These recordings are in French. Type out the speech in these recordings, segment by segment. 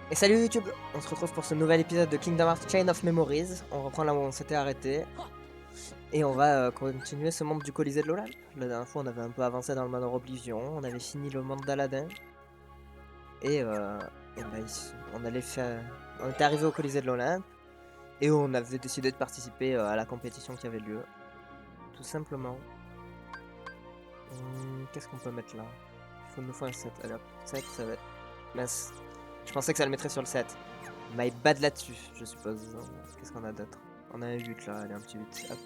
Et salut YouTube, on se retrouve pour ce nouvel épisode de Kingdom Hearts Chain of Memories. On reprend là où on s'était arrêté. Et on va continuer ce monde du Colisée de l'Olympe. La dernière fois on avait un peu avancé dans le manoir Oblivion, on avait fini le monde d'Aladin. Et bah, ici, on était arrivé au Colisée de l'Olympe. Et on avait décidé de participer à la compétition qui avait lieu. Tout simplement. Qu'est-ce qu'on peut mettre là? Il nous faut un 7. Allez hop, 7 ça va être... Mince. Je pensais que ça le mettrait sur le 7. My bad là-dessus, je suppose. Qu'est-ce qu'on a d'autre? On a un 8 là, allez, un petit 8. Hop.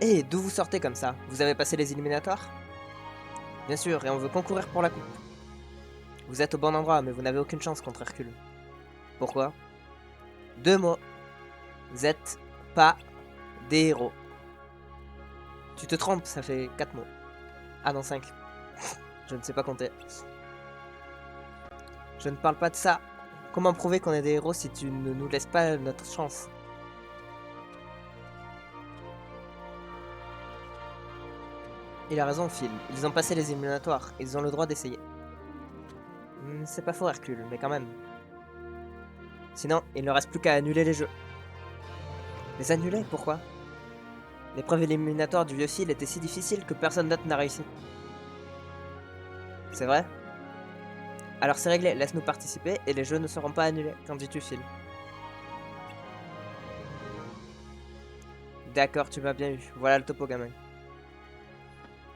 Et d'où vous sortez comme ça? Vous avez passé les éliminatoires? Bien sûr, et on veut concourir pour la coupe. Vous êtes au bon endroit, mais vous n'avez aucune chance contre Hercule. Pourquoi? 2 mots. Vous êtes pas des héros. Tu te trompes, ça fait 4 mots. Ah non, 5. Je ne sais pas compter. Je ne parle pas de ça. Comment prouver qu'on est des héros si tu ne nous laisses pas notre chance? Il a raison, Phil. Ils ont passé les éliminatoires. Ils ont le droit d'essayer. C'est pas faux, Hercule, mais quand même. Sinon, il ne reste plus qu'à annuler les jeux. Les annuler? Pourquoi? L'épreuve éliminatoire du vieux Phil était si difficile que personne d'autre n'a réussi. C'est vrai? Alors c'est réglé, laisse-nous participer et les jeux ne seront pas annulés. Qu'en dis-tu, Phil? D'accord, tu m'as bien eu. Voilà le topo, gamin.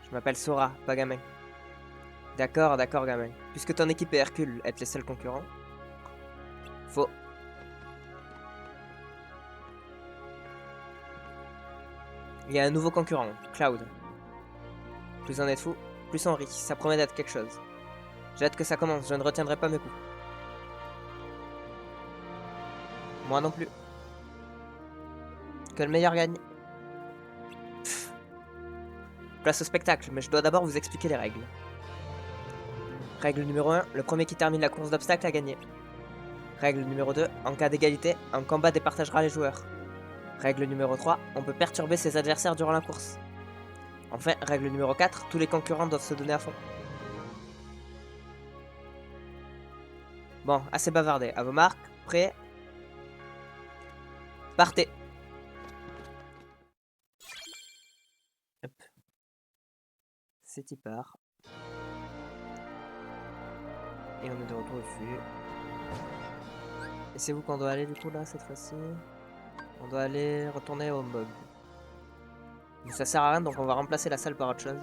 Je m'appelle Sora, pas gamin. D'accord, d'accord, gamin. Puisque ton équipe et Hercule êtes les seuls concurrents. Faux. Il y a un nouveau concurrent, Cloud. Plus on est fou, plus on rit. Ça promet d'être quelque chose. J'ai hâte que ça commence, je ne retiendrai pas mes coups. Moi non plus. Que le meilleur gagne. Pff. Place au spectacle, mais je dois d'abord vous expliquer les règles. Règle numéro 1, le premier qui termine la course d'obstacles a gagné. Règle numéro 2, en cas d'égalité, un combat départagera les joueurs. Règle numéro 3, on peut perturber ses adversaires durant la course. Enfin, règle numéro 4, tous les concurrents doivent se donner à fond. Bon, assez bavardé. À vos marques, prêts? Partez! Hop. C'est y part. Et on est de retour dessus. Et c'est où qu'on doit aller du coup là cette fois-ci? On doit aller retourner au mob. Mais ça sert à rien donc on va remplacer la salle par autre chose.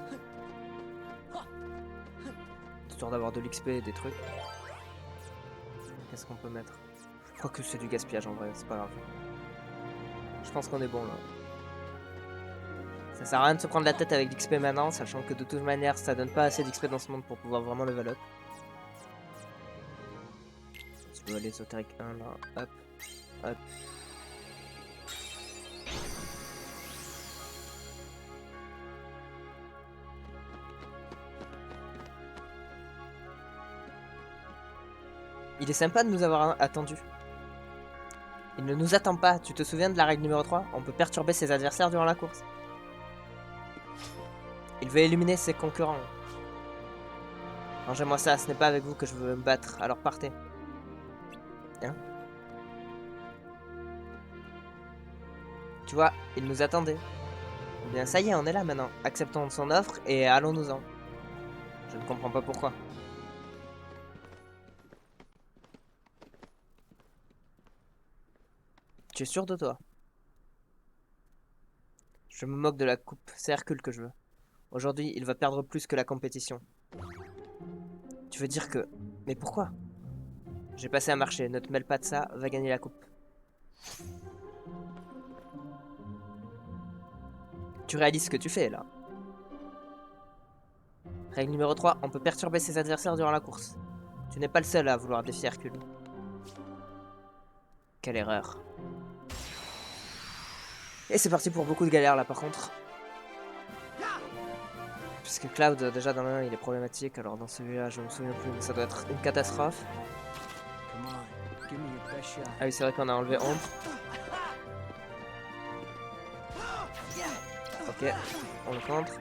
Histoire d'avoir de l'XP et des trucs. Qu'est-ce qu'on peut mettre? Je crois que c'est du gaspillage en vrai, c'est pas grave. Je pense qu'on est bon là. Ça sert à rien de se prendre la tête avec l'XP maintenant, sachant que de toute manière ça donne pas assez d'XP dans ce monde pour pouvoir vraiment level up. Je dois aller ésotérique 1 là, hop, hop. Il est sympa de nous avoir attendu. Il ne nous attend pas, tu te souviens de la règle numéro 3? On peut perturber ses adversaires durant la course. Il veut éliminer ses concurrents. Rangez-moi ça, ce n'est pas avec vous que je veux me battre, alors partez. Hein? Tu vois, il nous attendait. Eh bien ça y est, on est là maintenant. Acceptons son offre et allons-nous-en. Je ne comprends pas pourquoi. Tu es sûr de toi? Je me moque de la coupe, c'est Hercule que je veux. Aujourd'hui, il va perdre plus que la compétition. Tu veux dire que... Mais pourquoi? J'ai passé un marché, ne te mêle pas de ça, va gagner la coupe. Tu réalises ce que tu fais là. Règle numéro 3, on peut perturber ses adversaires durant la course. Tu n'es pas le seul à vouloir défier Hercule. Quelle erreur. Et c'est parti pour beaucoup de galères là par contre. Puisque Cloud, déjà dans l'un il est problématique, alors dans celui-là je me souviens plus, mais ça doit être une catastrophe. Ah oui, c'est vrai qu'on a enlevé ombre. Ok, on le contre.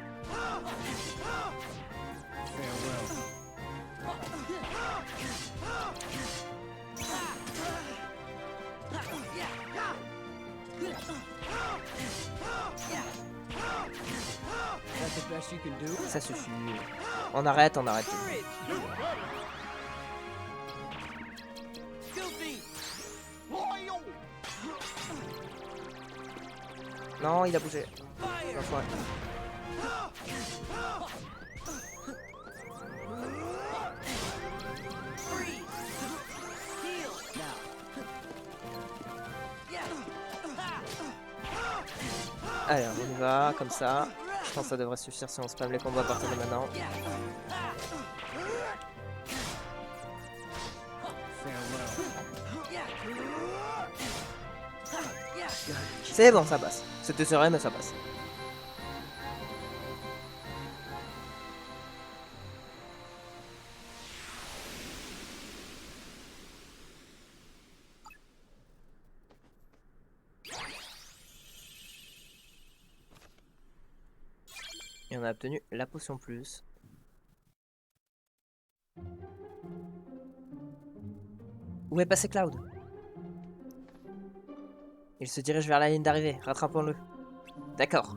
Ça suffit. On arrête, on arrête. Non, il a bougé. L'enfoiré. Allez, on y va, comme ça. Je pense que ça devrait suffire si on spam les combos à partir de maintenant. C'est bon, ça passe. C'était serré, mais ça passe. Et on a obtenu la potion plus. Où est passé Cloud? Il se dirige vers la ligne d'arrivée. Rattrapons-le. D'accord.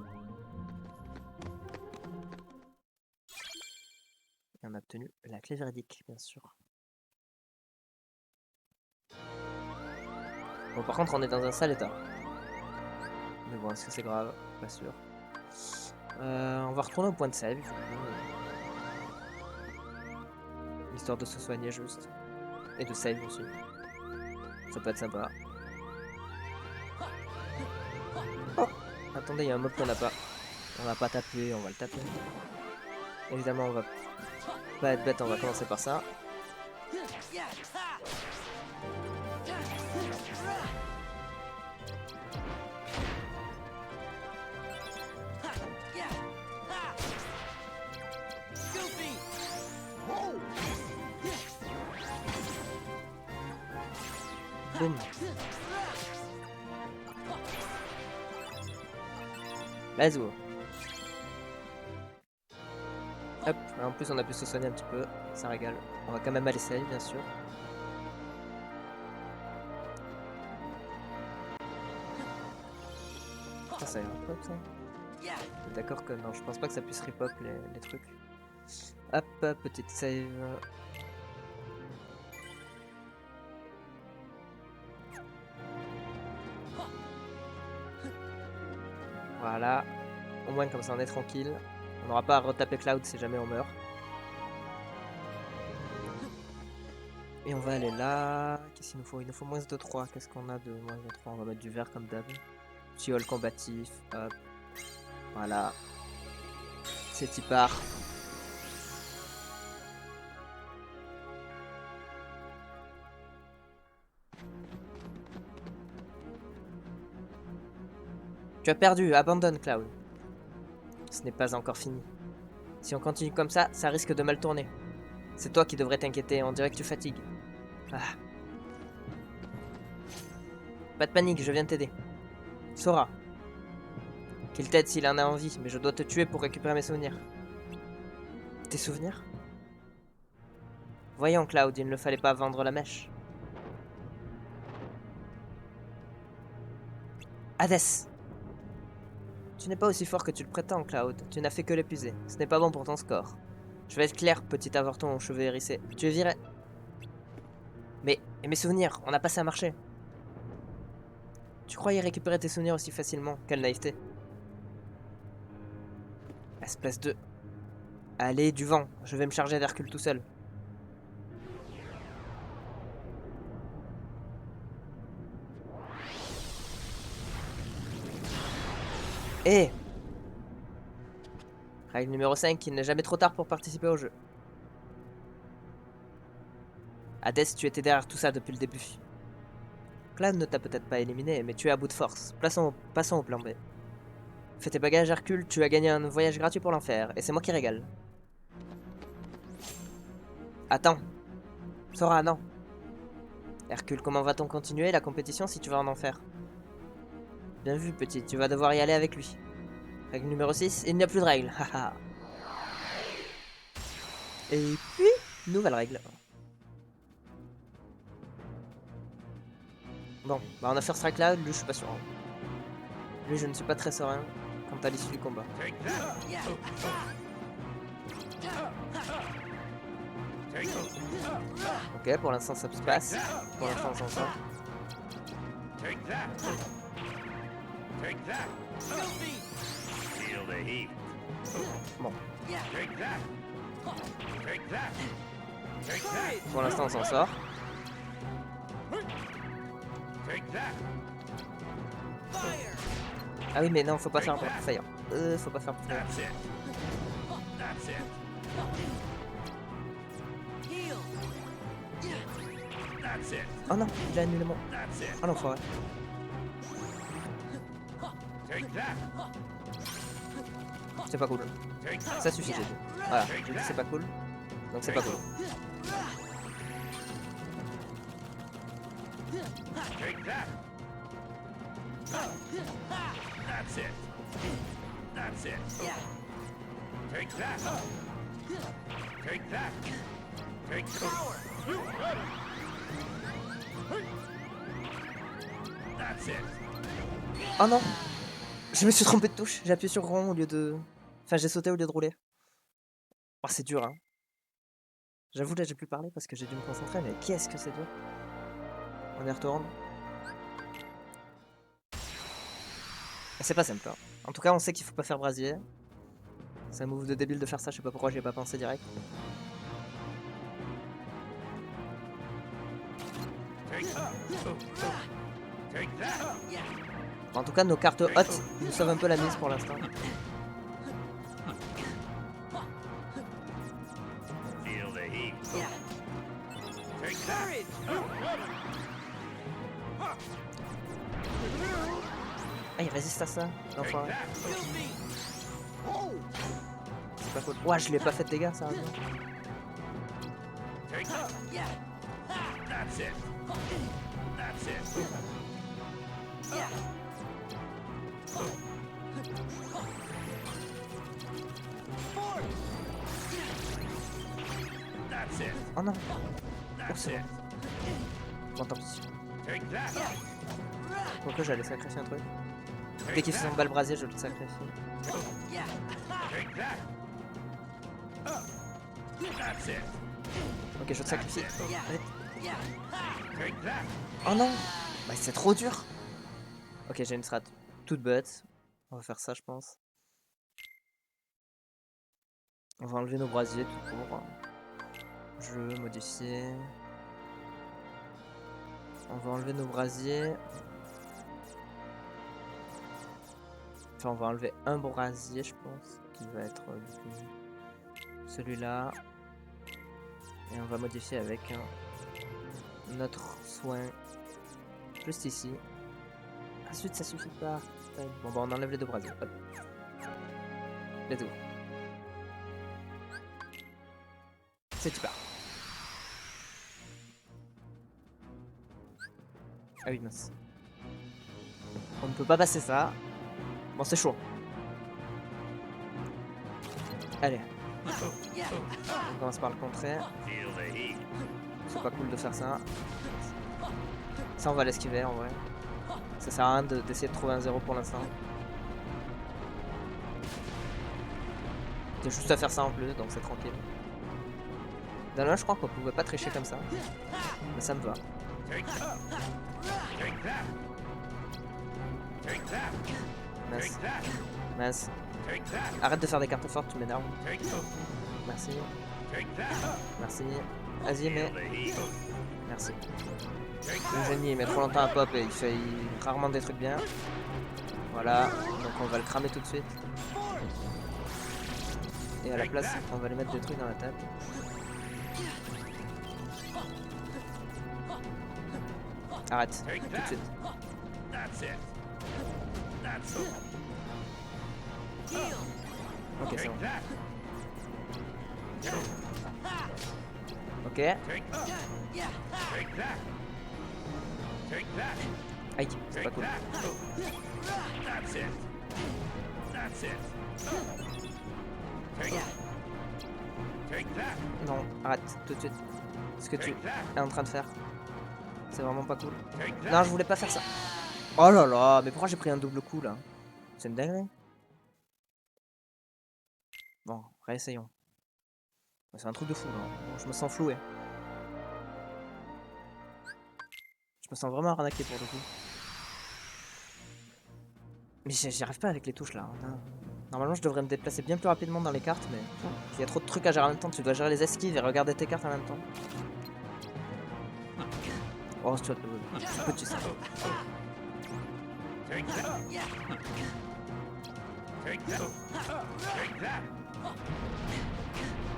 Et on a obtenu la clé véridique, bien sûr. Bon, par contre, on est dans un sale état. Mais bon, est-ce que c'est grave? Pas sûr. On va retourner au point de save. Histoire de se soigner juste. Et de save aussi. Ça peut être sympa. Oh! Attendez, il y a un mob qu'on n'a pas. On va pas taper, on va le taper. Évidemment, on va pas être bête, on va commencer par ça. Boum. Let's go. Hop, en plus on a pu se soigner un petit peu, ça régale. On va quand même aller save, bien sûr. Ah, ça rip ça. D'accord que non, je pense pas que ça puisse rip les trucs. Hop, petite save. Voilà. Au moins comme ça on est tranquille. On n'aura pas à retaper Cloud si jamais on meurt. Et on va aller là. Qu'est-ce qu'il nous faut? Il nous faut moins de 3. Qu'est-ce qu'on a de moins de 3? On va mettre du vert comme d'hab. Petit hall combatif. Hop. Voilà. C'est y part. Tu as perdu. Abandonne Cloud. Ce n'est pas encore fini. Si on continue comme ça risque de mal tourner. C'est toi qui devrais t'inquiéter, on dirait que tu fatigues. Ah. Pas de panique, je viens t'aider. Sora. Qu'il t'aide s'il en a envie, mais je dois te tuer pour récupérer mes souvenirs. Tes souvenirs? Voyons, Cloud, il ne fallait pas vendre la mèche. Hades! Tu n'es pas aussi fort que tu le prétends, Cloud. Tu n'as fait que l'épuiser. Ce n'est pas bon pour ton score. Je vais être clair, petit avorton aux cheveux hérissés. Tu es viré. Mais mes souvenirs, on a passé un marché. Tu croyais récupérer tes souvenirs aussi facilement? Quelle naïveté. Espèce de... Allez, du vent. Je vais me charger d'Hercule tout seul. Eh! Règle numéro 5, il n'est jamais trop tard pour participer au jeu. Hades, tu étais derrière tout ça depuis le début. Cloud ne t'a peut-être pas éliminé, mais tu es à bout de force. Passons au plan B. Fais tes bagages, Hercule, tu as gagné un voyage gratuit pour l'enfer, et c'est moi qui régale. Attends. Sora, non. Hercule, comment va-t-on continuer la compétition si tu vas en enfer? Bien vu, petit, tu vas devoir y aller avec lui. Règle numéro 6, il n'y a plus de règles. Haha. Et puis, nouvelle règle. Bon, bah on a First Strike là, lui je suis pas sûr. Hein. Lui je ne suis pas très serein quant à l'issue du combat. Ok, pour l'instant ça se passe. Pour l'instant on s'en sort. Bon. Pour l'instant on s'en sort. Ah oui mais non, faut pas faire fire. Faut pas faire fire. Oh non, il a annulé mon... Oh l'enfoiré. C'est pas cool. Ça suffit, j'ai dit. Voilà, j'ai dit c'est pas cool. Donc c'est pas cool. Oh non! Je me suis trompé de touche, j'ai appuyé sur rond au lieu de... Enfin j'ai sauté au lieu de rouler. Oh c'est dur hein. J'avoue là j'ai plus parlé parce que j'ai dû me concentrer, mais qu'est-ce que c'est dur. On y retourne. C'est pas simple hein. En tout cas on sait qu'il faut pas faire brasier. C'est un move de débile de faire ça, je sais pas pourquoi j'y ai pas pensé direct. En tout cas nos cartes hautes nous sauvent un peu la mise pour l'instant. Ah il résiste à ça, l'enfoiré. C'est pas cool. Ouah je lui ai pas fait de dégâts ça. Oh non. Oh c'est bon. Bon tant pis. Pourquoi j'allais sacrifier un truc? Dès qu'il fait son balle brasier je le sacrifie. Ok je te sacrifie. Oh non. Bah c'est trop dur. Ok j'ai une strat toute bête. On va faire ça je pense. On va enlever nos brasiers tout court. Jeu, modifier. On va enlever nos brasiers. Enfin, on va enlever un brasier, je pense, qui va être celui-là. Et on va modifier avec notre soin juste ici. Ensuite, ça suffit pas. Bon, bah, on enlève les deux brasiers. Hop. Les deux. C'est super. Ah oui, mince. On ne peut pas passer ça. Bon, c'est chaud. Allez. On commence par le contraire. C'est pas cool de faire ça. Ça, on va l'esquiver en vrai. Ça sert à rien d'essayer de trouver un 0 pour l'instant. J'ai juste à faire ça en plus, donc c'est tranquille. Là, je crois qu'on pouvait pas tricher comme ça. Mais ça me va. Mince. Mince. Arrête de faire des cartes fortes, tu m'énerves. Merci. Merci. Vas-y, mais... Merci. Le génie, il met trop longtemps à pop et il fait rarement des trucs bien. Voilà. Donc on va le cramer tout de suite. Et à la place, on va lui mettre des trucs dans la tête. Arrête, tout de suite. Ok, c'est bon. Ok. Aïe, c'est pas cool. Non, arrête tout de suite. Ce que tu es en train de faire. C'est vraiment pas cool. Non, je voulais pas faire ça. Oh là là, mais pourquoi j'ai pris un double coup là? C'est une dinguerie. Bon, réessayons. C'est un truc de fou là. Bon, je me sens floué. Je me sens vraiment arnaqué pour le coup. Mais j'y arrive pas avec les touches là. Non. Normalement, je devrais me déplacer bien plus rapidement dans les cartes, mais il y a trop de trucs à gérer en même temps. Tu dois gérer les esquives et regarder tes cartes en même temps. Oh, c'est petit ça.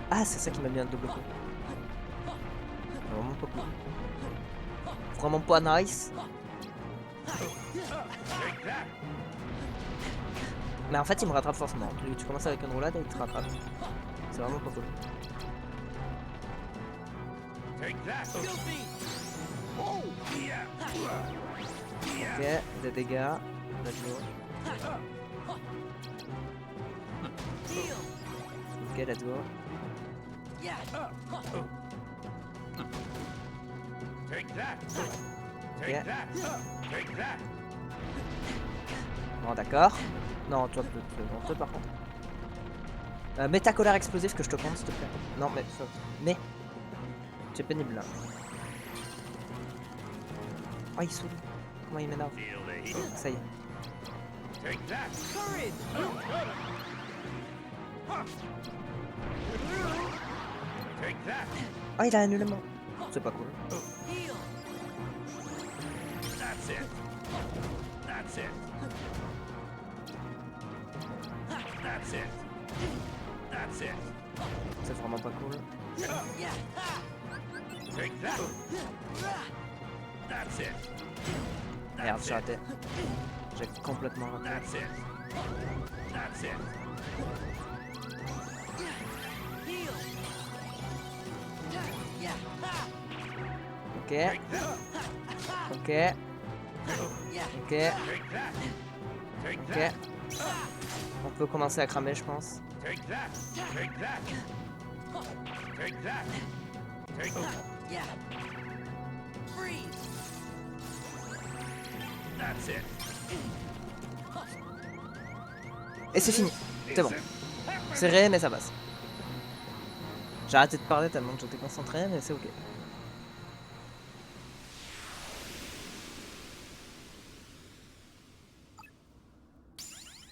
Ah, c'est ça qui m'a mis un double coup. Vraiment pas cool. Vraiment pas nice. Mais en fait, il me rattrape forcément. Tu commences avec une roulade et il te rattrape. C'est vraiment pas cool. Ok, des dégâts. Let's go. Ok, let's go. Ok. Bon, d'accord. Non, toi, toi par contre. Mets ta colère explosive que je te prends, s'il te plaît. Non, mais. Tu es pénible là. Oh, il saoule. Comment il m'énerve. Ça y est. Oh, il a annulé mon. C'est pas cool. C'est vraiment pas cool. Merde, j'ai raté. J'ai complètement raté. Ok. Ok. Ok. Ok. On peut commencer à cramer, je pense. Et c'est fini. C'est bon. C'est ré, mais ça passe. J'ai arrêté de parler tellement que j'étais concentré, mais c'est ok.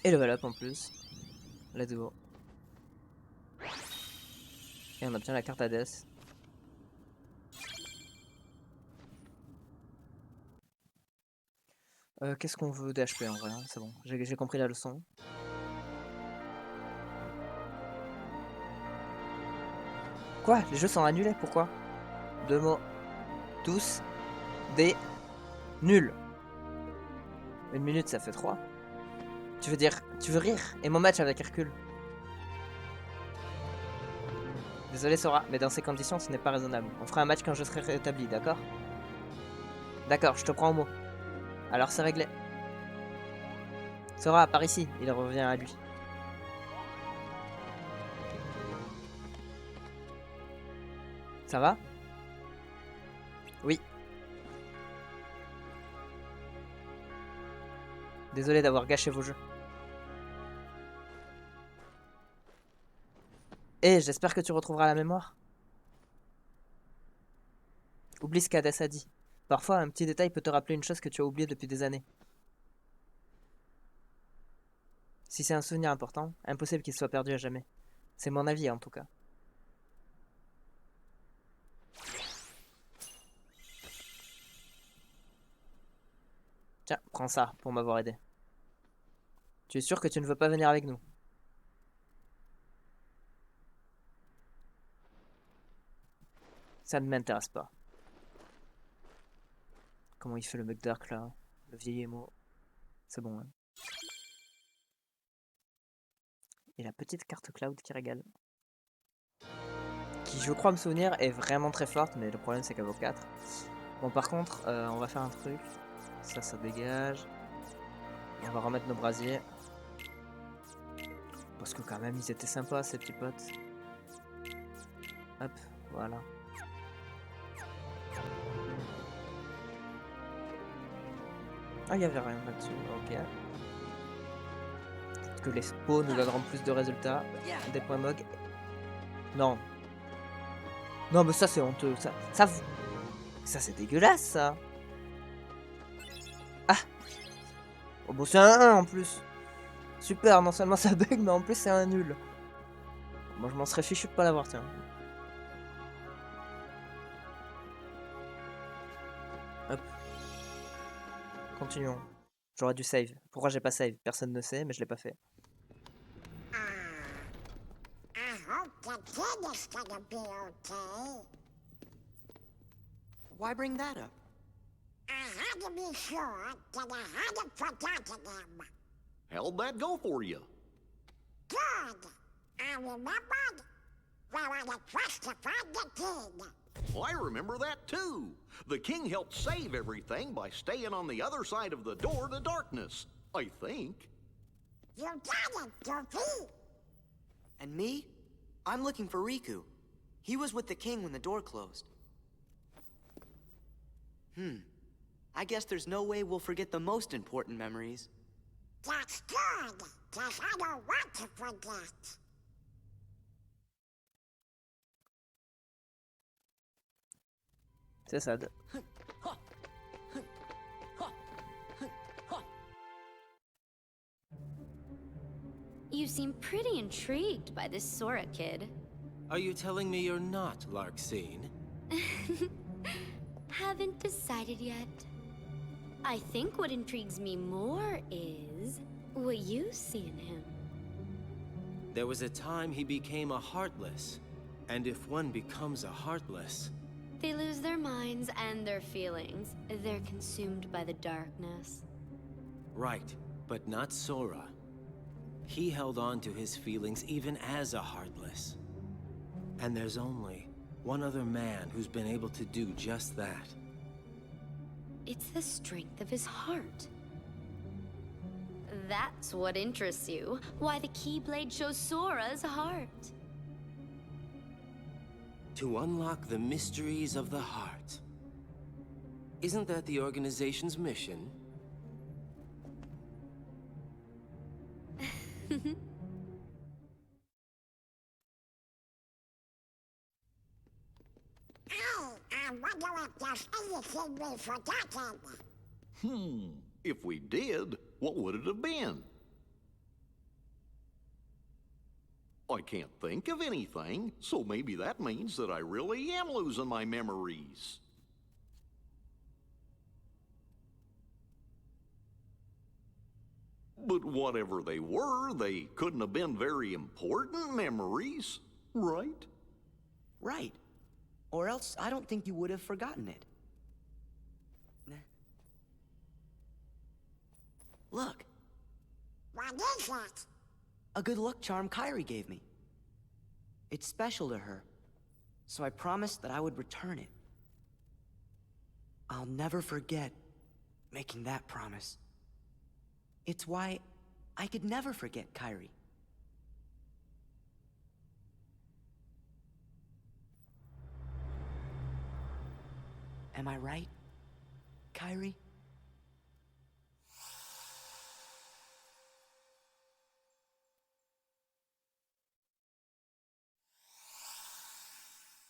Et level up en plus. Let's go. Et on obtient la carte Hades. Qu'est-ce qu'on veut d'HP en vrai, hein, c'est bon, j'ai compris la leçon. Quoi? Les jeux sont annulés, pourquoi? Deux mots. Tous des nuls. Une minute, ça fait 3. Tu veux dire, tu veux rire? Et mon match avec Hercule? Désolé Sora, mais dans ces conditions, ce n'est pas raisonnable. On fera un match quand je serai rétabli, d'accord? D'accord, je te prends au mot. Alors c'est réglé. Sora, par ici, il revient à lui. Ça va? Oui. Désolé d'avoir gâché vos jeux. Et j'espère que tu retrouveras la mémoire. Oublie ce qu'Hadès a dit. Parfois, un petit détail peut te rappeler une chose que tu as oubliée depuis des années. Si c'est un souvenir important, impossible qu'il soit perdu à jamais. C'est mon avis en tout cas. Tiens, prends ça pour m'avoir aidé. Tu es sûr que tu ne veux pas venir avec nous? Ça ne m'intéresse pas. Comment il fait le mec dark là? Le vieil émo. C'est bon, hein. Et la petite carte Cloud qui régale. Qui, je crois me souvenir, est vraiment très forte, mais le problème c'est qu'elle vaut 4. Bon, par contre, on va faire un truc. Ça dégage. Et on va remettre nos brasiers. Parce que quand même, ils étaient sympas, ces petits potes. Hop, voilà. Ah, il y avait rien là-dessus, ok. Peut-être que les spawns nous donneront plus de résultats. Des points MOG. Non. Non, mais ça, c'est honteux. Ça c'est dégueulasse, ça. Ah. Oh, bon, c'est un 1 en plus. Super, non seulement ça bug, mais en plus c'est un nul. Moi, je m'en serais fichu de pas l'avoir, tiens. Hop. Continuons. J'aurais dû save. Pourquoi j'ai pas save? Personne ne sait, mais je l'ai pas fait. I hope the kid is gonna be okay. Why bring that up? I had to be sure that I hadn't forgotten him. How'd that go for you? Good. I remembered where I had justified the kid. Well, I remember that too. The king helped save everything by staying on the other side of the door to darkness, I think. You got it, Goofy. And me? I'm looking for Riku. He was with the king when the door closed. I guess there's no way we'll forget the most important memories. That's good, 'cause I don't want to forget. C'est sad. You seem pretty intrigued by this Sora kid. Are you telling me you're not Larxene? Haven't decided yet. I think what intrigues me more is what you see in him. There was a time he became a Heartless. And if one becomes a Heartless... They lose their minds and their feelings. They're consumed by the darkness. Right, but not Sora. He held on to his feelings even as a Heartless. And there's only one other man who's been able to do just that. It's the strength of his heart. That's what interests you. Why the Keyblade shows Sora's heart. To unlock the mysteries of the heart. Isn't that the organization's mission? I wonder if there's anything we've forgotten. If we did, what would it have been? I can't think of anything, so maybe that means that I really am losing my memories. But whatever they were, they couldn't have been very important memories, right? Right. Or else I don't think you would have forgotten it. Look, What is it? a good luck charm Kairi gave me. It's special to her, so I promised that I would return it. I'll never forget making that promise. It's why I could never forget Kairi. Am I right, Kairi?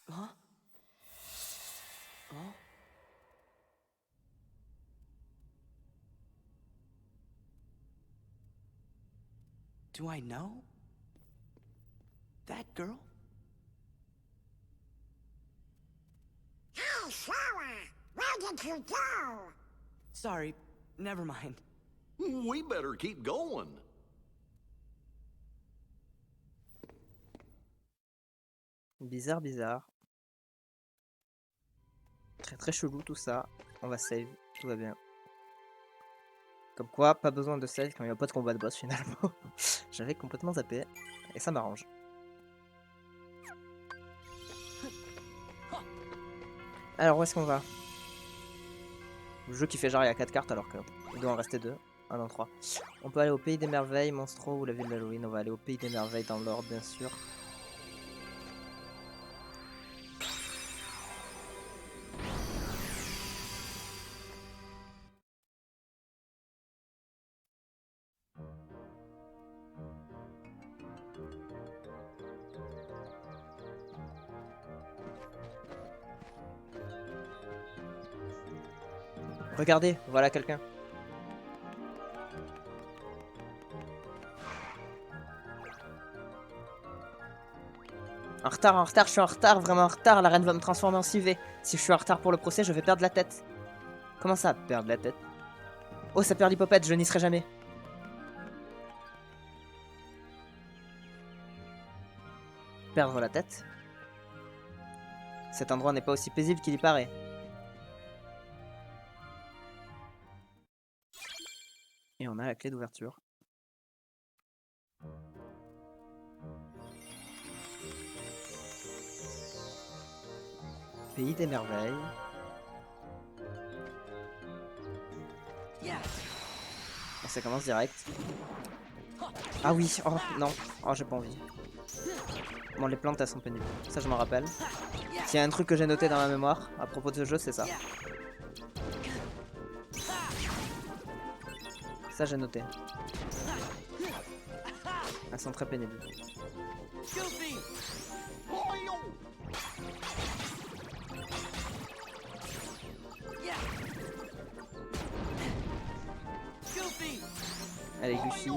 Huh? Oh? Do I know? That girl? Hey, Sora! Where did you go? Sorry, never mind. We better keep going. Bizarre, bizarre. Très très chelou tout ça. On va save, tout va bien. Comme quoi, pas besoin de save quand il n'y a pas de combat de boss finalement. J'avais complètement zappé. Et ça m'arrange. Alors où est-ce qu'on va? Le jeu qui fait genre il y a 4 cartes alors qu'il doit en rester 2. 1 dans 3. On peut aller au Pays des Merveilles, Monstro ou la ville d'Halloween. On va aller au Pays des Merveilles dans l'ordre bien sûr. Regardez, voilà quelqu'un. En retard, je suis en retard, vraiment en retard. La reine va me transformer en civet. Si je suis en retard pour le procès, je vais perdre la tête. Comment ça, perdre la tête? Oh, ça perd l'hypopète, je n'y serai jamais. Perdre la tête? Cet endroit n'est pas aussi paisible qu'il y paraît. Et on a la clé d'ouverture. Pays des merveilles. Et ça commence direct. Ah oui, oh non, oh j'ai pas envie. Bon, les plantes elles sont pénibles, ça je m'en rappelle. S'il y a un truc que j'ai noté dans ma mémoire à propos de ce jeu, c'est ça. Ça j'ai noté. Elles sont très pénibles. Allez Goofy,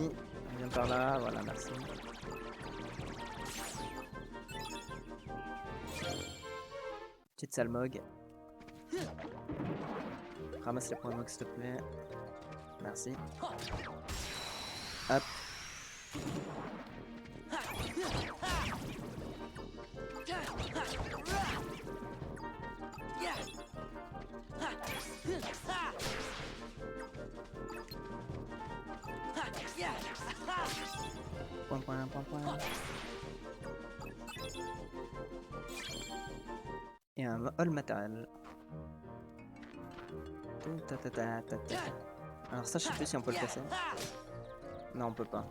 viens par là, voilà merci. Petite salmog. Ramasse les points mog s'il te plaît. Merci. Hop. Point. Et un all matériel. Alors ça je sais plus si on peut le casser. Non on peut pas.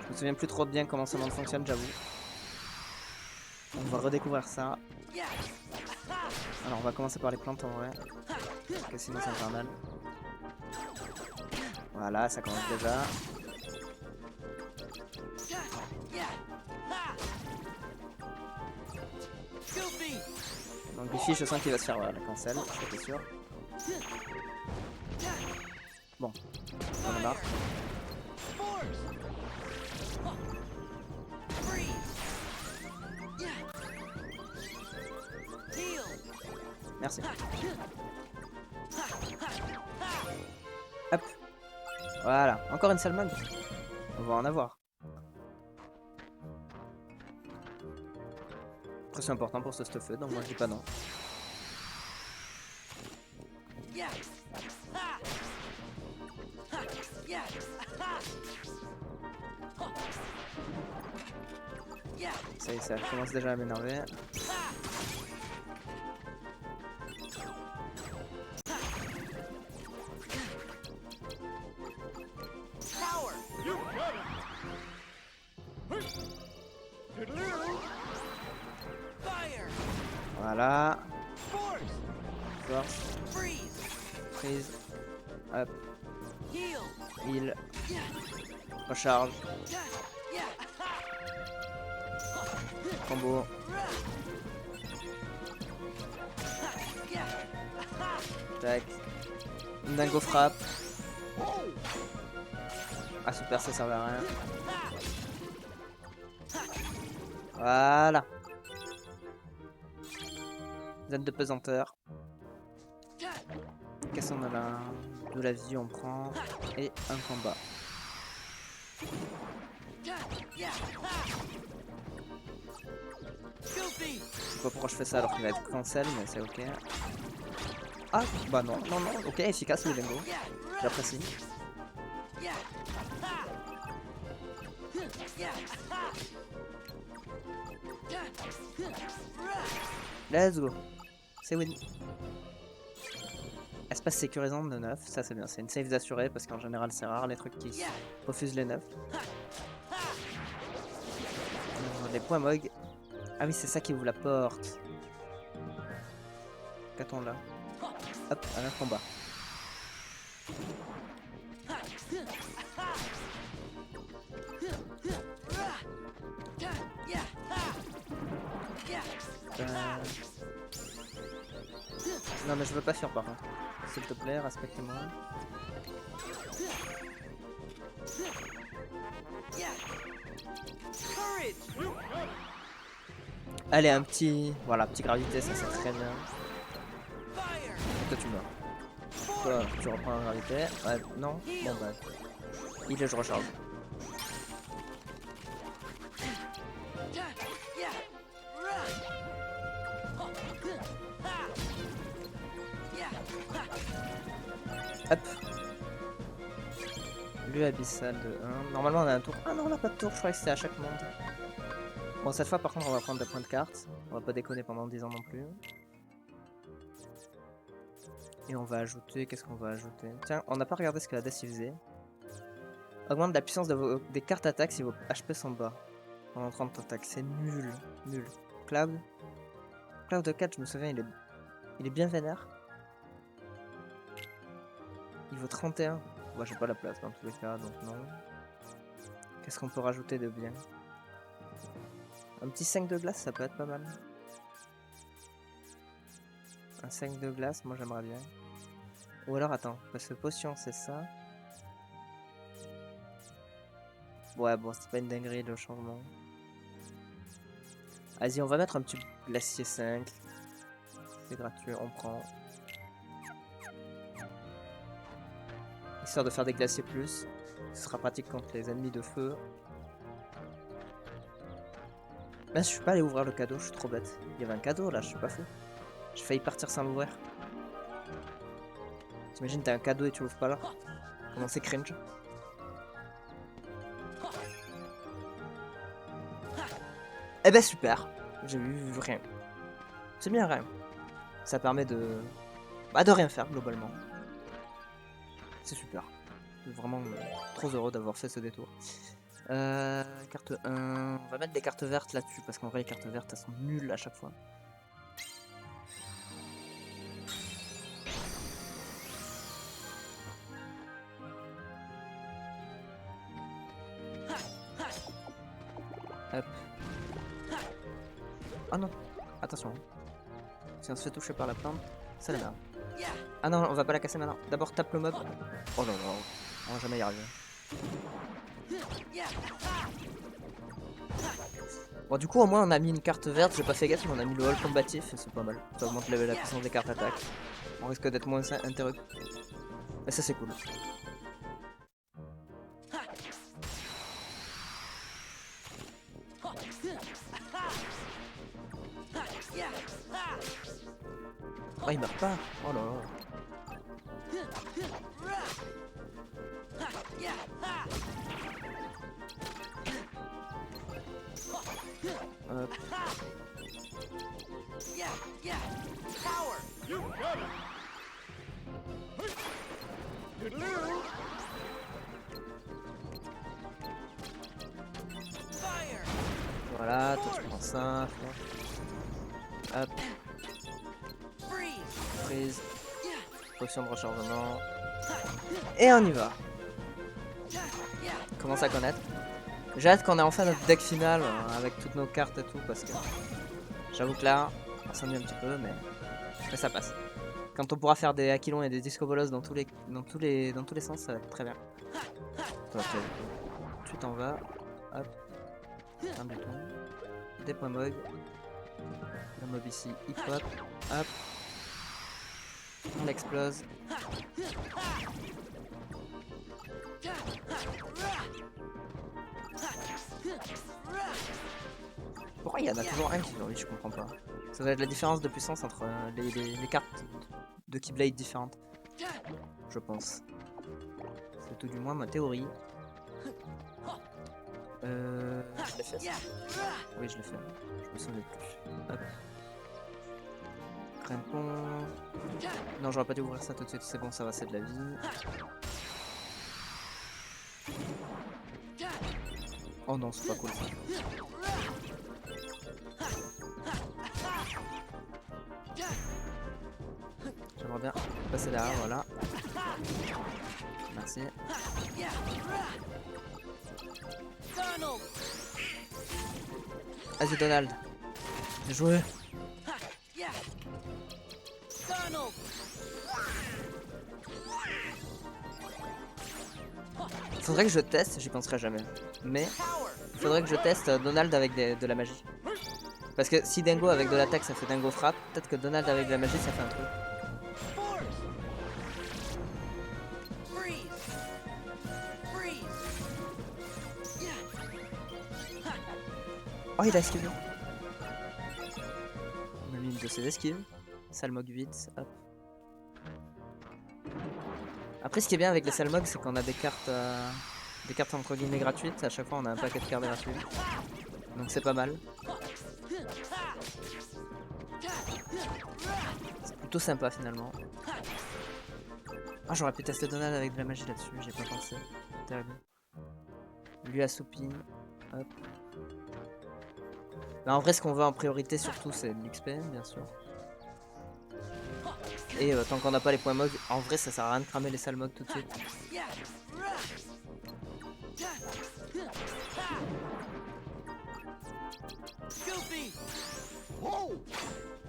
Je me souviens plus trop bien comment ce monde fonctionne, j'avoue. On va redécouvrir ça. Alors on va commencer par les plantes en vrai. Parce que sinon c'est infernal. Voilà, ça commence déjà. Donc Goofy, je sens qu'il va se faire la cancel, j'étais sûr. Bon, on en marre. Merci. Hop. Voilà, encore une salmon. On va en avoir. Après c'est important pour ce stuff, donc moi je dis pas non. Ça y est, ça commence déjà à m'énerver. Voilà. Force. Freeze. Hop. Heal. Recharge. Combo. Tac. Dingo frappe. Ah super, ça servait à rien. Voilà. Zone de pesanteur. Qu'est-ce qu'on a là? De la vie on prend. Et un combat. Je sais pas pourquoi je fais ça alors qu'il va être cancel, mais c'est ok. Ah bah non, ok, efficace le dingo. J'apprécie. Let's go. C'est win. Espace sécurisant de 9, ça c'est bien, c'est une save d'assuré parce qu'en général c'est rare les trucs qui refusent les 9. Les points MOG. Ah oui, c'est ça qui ouvre la porte. Qu'a-t-on là? Hop, un autre combat. Non mais je veux pas fuir par contre. S'il te plaît, respecte-moi. Allez, un petit... Voilà, petit gravité, ça c'est très bien. Et toi tu meurs. Toi, tu reprends la gravité. Ouais, non. Bon bah... Il est, je recharge. Hop. Lieu abyssal de 1. Normalement on a un tour. Ah non, on a pas de tour, je croyais que c'était à chaque monde. Bon, cette fois par contre on va prendre des points de carte. On va pas déconner pendant 10 ans non plus. Et on va ajouter... Qu'est-ce qu'on va ajouter? Tiens, on n'a pas regardé ce que la Death il faisait. Augmente la puissance de des cartes attaques si vos HP sont bas. Pendant 30 attaques. C'est nul. Nul. Cloud. Cloud de 4, je me souviens, il est bien vénère. Il vaut 31. Bah, j'ai pas la place dans tous les cas, donc non. Qu'est-ce qu'on peut rajouter de bien? Un petit 5 de glace, ça peut être pas mal. Un 5 de glace, moi j'aimerais bien. Ou alors, attends, parce que potion c'est ça. Ouais, bon, c'est pas une dinguerie le changement. Vas-y, on va mettre un petit glacier 5. C'est gratuit, on prend. Histoire de faire des glaciers plus. Ce sera pratique contre les ennemis de feu. Là, je suis pas allé ouvrir le cadeau, je suis trop bête. Il y avait un cadeau là, je suis pas fou. J'ai failli partir sans l'ouvrir. T'imagines, t'as un cadeau et tu l'ouvres pas là? Comment c'est cringe. Eh ben super, j'ai vu rien. C'est bien rien. Ça permet de... Bah, de rien faire globalement. C'est super. Je suis vraiment trop heureux d'avoir fait ce détour. Carte 1. On va mettre des cartes vertes là-dessus parce qu'en vrai les cartes vertes elles sont nulles à chaque fois. Hop. Oh non, attention. Si on se fait toucher par la plante, c'est la merde. Ah non, on va pas la casser maintenant. D'abord tape le mob. Oh non, non, on va jamais y arriver. Bon, du coup, au moins on a mis une carte verte. J'ai pas fait gaffe, mais on a mis le hall combatif. C'est pas mal. Ça augmente la puissance des cartes attaques. On risque d'être moins interrogé. Mais ça, c'est cool. Oh, il meurt pas. Oh là là. Hop. Voilà, toi tu prends ça. Hop. Freeze. Potion de rechargement. Et on y va. Commence à connaître. J'ai hâte qu'on ait enfin notre deck final avec toutes nos cartes et tout parce que j'avoue que là, on s'ennuie un petit peu, mais ça passe. Quand on pourra faire des Aquilons et des Disco Bolos dans tous les sens, ça va être très bien. Toi, tu t'en vas. Hop. Un bouton. Des points MOG. Le mob ici, hip hop. Hop. On l'explose. Pourquoi il y en a toujours un qui survit, je comprends pas. Ça doit être la différence de puissance entre les cartes de Keyblade différentes. Je pense. C'est tout du moins ma théorie. Je l'ai fait ça. Oui, je l'ai fait. Je me souviens plus. Hop. Grimpons. Non, j'aurais pas dû ouvrir ça tout de suite. C'est bon, ça va, c'est de la vie. Oh non, c'est pas cool ça. J'aimerais bien passer derrière, voilà. Merci. Vas-y Donald. Bien joué. Faudrait que je teste, j'y penserai jamais. Mais il faudrait que je teste Donald avec de la magie. Parce que si Dingo avec de l'attaque ça fait Dingo frappe, peut-être que Donald avec de la magie ça fait un truc. Oh, il a esquivé. On a mis une de ses esquives. Salmog 8, hop. Après, ce qui est bien avec les Salmog, c'est qu'on a des cartes entre guillemets gratuites. À chaque fois, on a un paquet de cartes gratuites. Donc c'est pas mal. C'est plutôt sympa finalement. Ah, j'aurais pu tester Donald avec de la magie là-dessus, j'ai pas pensé. Terrible. Lui assoupi. Hop. Bah, en vrai, ce qu'on veut en priorité surtout, c'est l'XP, bien sûr. Et tant qu'on n'a pas les points Mog, en vrai, ça sert à rien de cramer les Salmog tout de suite.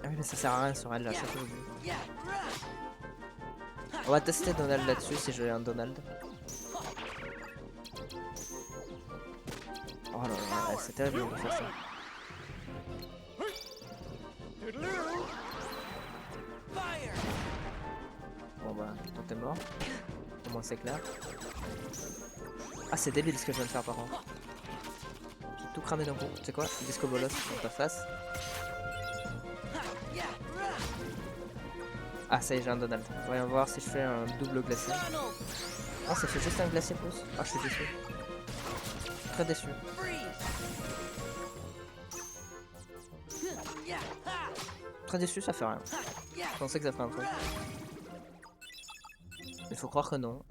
Ah oui, mais ça sert à rien sur elle là, chaque fois. On va tester Donald là-dessus si j'ai un Donald. Oh là là, c'est terrible de faire ça. Bon bah, toi t'es mort. Au moins c'est clair. Ah, c'est débile ce que je viens de faire par contre. J'ai tout cramé d'un coup. Tu sais quoi? Disco bolos dans ta face. Ah, ça y est, j'ai un Donald. Voyons voir si je fais un double glacier. Ah, ça fait juste un glacier plus. Ah, je suis déçu. Très déçu. Très déçu, ça fait rien. Je pensais que ça ferait un truc. Il faut croire que non.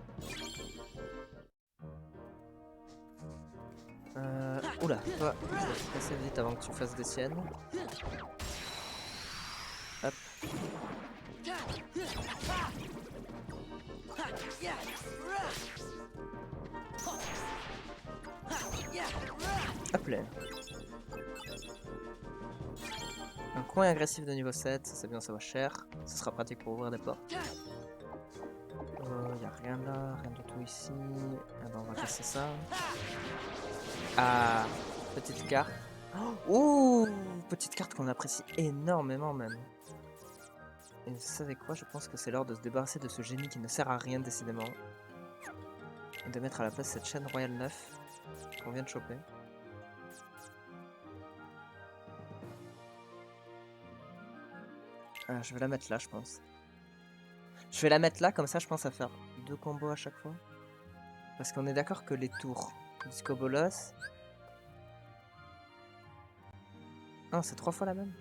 Oula, toi, je vais passer vite avant que tu fasses des siennes. Hop. Hop là. Un coin agressif de niveau 7, ça c'est bien, ça va cher. Ça sera pratique pour ouvrir des portes. Y a rien là, rien du tout ici. Ah ben on va casser ça. Ah, petite carte. Oh, petite carte qu'on apprécie énormément même. Et vous savez quoi, je pense que c'est l'heure de se débarrasser de ce génie qui ne sert à rien décidément. Et de mettre à la place cette chaîne royale 9 qu'on vient de choper. Ah, je vais la mettre là, je pense. Je vais la mettre là, comme ça je pense à faire 2 combos à chaque fois. Parce qu'on est d'accord que les tours Disco Bolos... Ah, c'est 3 fois la même.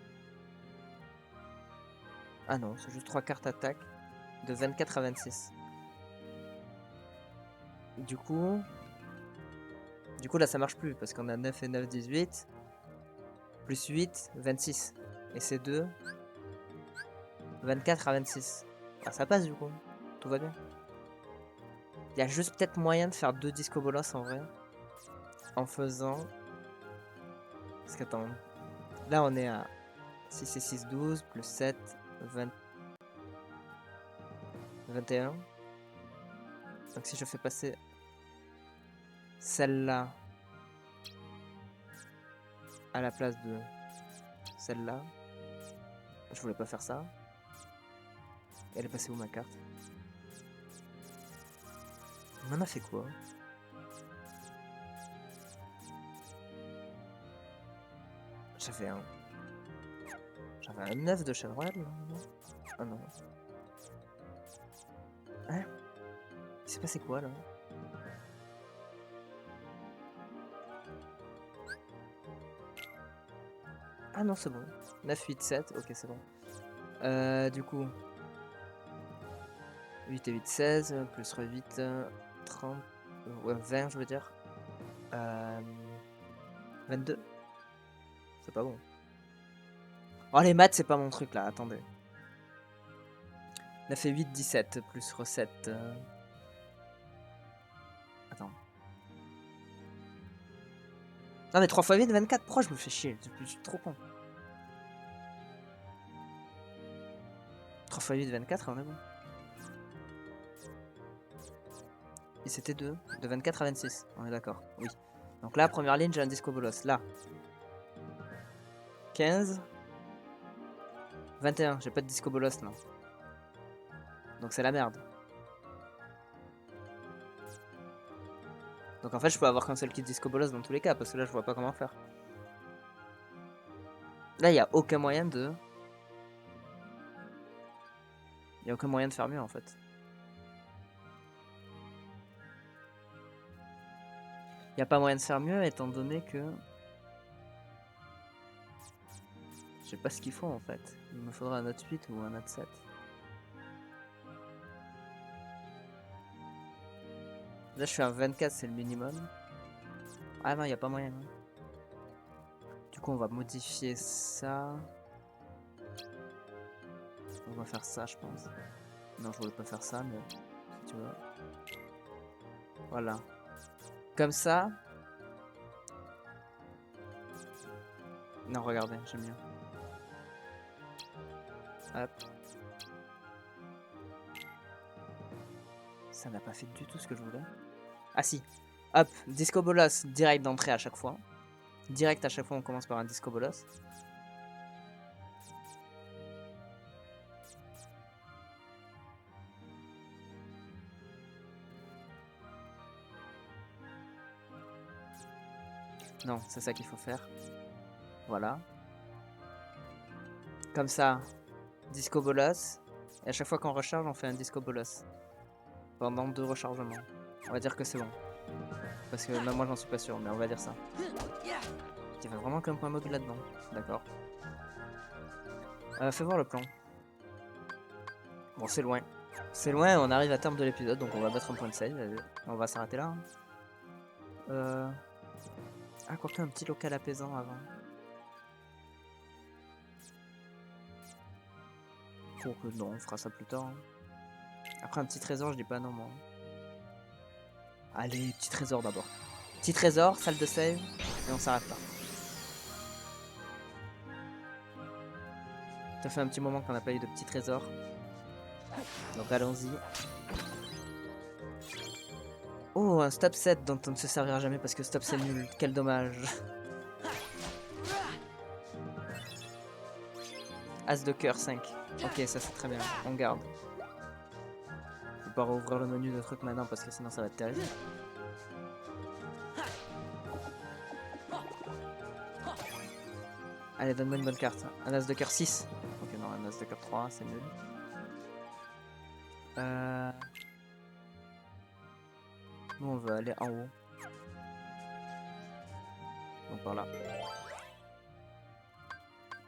Ah non, c'est juste 3 cartes attaque de 24 à 26. Du coup là ça marche plus parce qu'on a 9 et 9, 18. Plus 8, 26. Et c'est 2. 24 à 26. Ah, ça passe du coup. Tout va bien. Il y a juste peut-être moyen de faire 2 Disco Bolos en vrai. En faisant... Parce qu'attends. Là on est à 6 et 6, 12. Plus 7, 20... 21. Donc si je fais passer celle-là à la place de celle-là. Je voulais pas faire ça. Elle est passée où ma carte? On en a fait quoi? J'avais un 9 de chaîne royale là, non? Ah non. Hein? Il s'est passé quoi là? Ah non, c'est bon. 9, 8, 7, ok, c'est bon. Du coup, 8 et 8, 16, plus 8, 30, ouais, 20 je veux dire. 22. C'est pas bon. Oh les maths c'est pas mon truc là, attendez. 9 et 8, 17, plus recette. Attends. Non mais 3 x 8, 24, pourquoi je me fais chier? Je suis trop con. 3 x 8, 24, on est bon. Et c'était de 24 à 26, on est d'accord, oui. Donc là, première ligne, j'ai un disco bolos. Là. 15. 21, j'ai pas de disco bolos, non. Donc c'est la merde. Donc en fait, je peux avoir qu'un seul kit disco bolos dans tous les cas, parce que là, je vois pas comment faire. Là, il y a aucun moyen de... Il y a aucun moyen de faire mieux, en fait. Il n'y a pas moyen de faire mieux étant donné que... Je sais pas ce qu'il faut en fait. Il me faudra un note 8 ou un note 7. Là je suis à 24, c'est le minimum. Ah non, il n'y a pas moyen. Du coup on va modifier ça. On va faire ça je pense. Non je voulais pas faire ça mais... Si tu vois. Voilà. Comme ça. Non, regardez, j'aime mieux. Hop. Ça n'a pas fait du tout ce que je voulais. Ah si. Hop, disco bolos, direct d'entrée à chaque fois. Direct à chaque fois on commence par un disco bolos. Non, c'est ça qu'il faut faire. Voilà. Comme ça, disco bolos. Et à chaque fois qu'on recharge, on fait un disco bolos. Pendant 2 rechargements. On va dire que c'est bon. Parce que même moi j'en suis pas sûr, mais on va dire ça. Il y avait vraiment qu'un point mobile là-dedans. D'accord. Fais voir le plan. Bon, c'est loin. C'est loin, on arrive à terme de l'épisode, donc on va mettre un point de save. On va s'arrêter là. Hein. Ah, quoique un petit local apaisant avant. Pour que non, on fera ça plus tard. Hein. Après un petit trésor, je dis pas non moi. Allez, petit trésor d'abord. Petit trésor, salle de save, et on s'arrête là. Ça fait un petit moment qu'on n'a pas eu de petit trésor. Donc allons-y. Oh, un stop set dont on ne se servira jamais parce que stop c'est nul. Quel dommage. As de cœur 5. Ok, ça c'est très bien. On garde. Je vais pas rouvrir le menu de trucs maintenant parce que sinon ça va être terrible. Allez, donne-moi une bonne carte. Un as de cœur 6. Ok, non, un as de cœur 3, c'est nul. Nous, on veut aller en haut. Donc par là.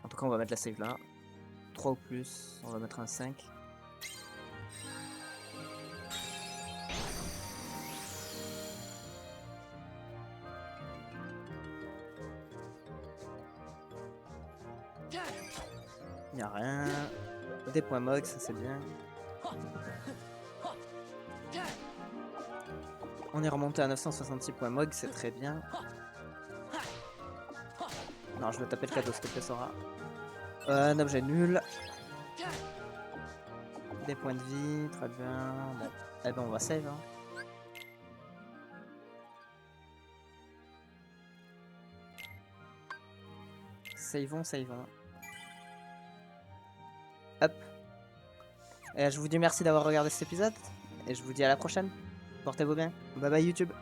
En tout cas, on va mettre la save là. 3 ou plus. On va mettre un 5. Il n'y a rien. Des points MOG, ça c'est bien. On est remonté à 966 points MOG, c'est très bien. Non, je vais taper le cadeau, s'il te plaît, Sora. Un objet nul. Des points de vie, très bien. Bon. Eh ben, on va save. Hein. Saveons, saveons. Hop. Et je vous dis merci d'avoir regardé cet épisode. Et je vous dis à la prochaine. Portez-vous bien. Bye bye YouTube.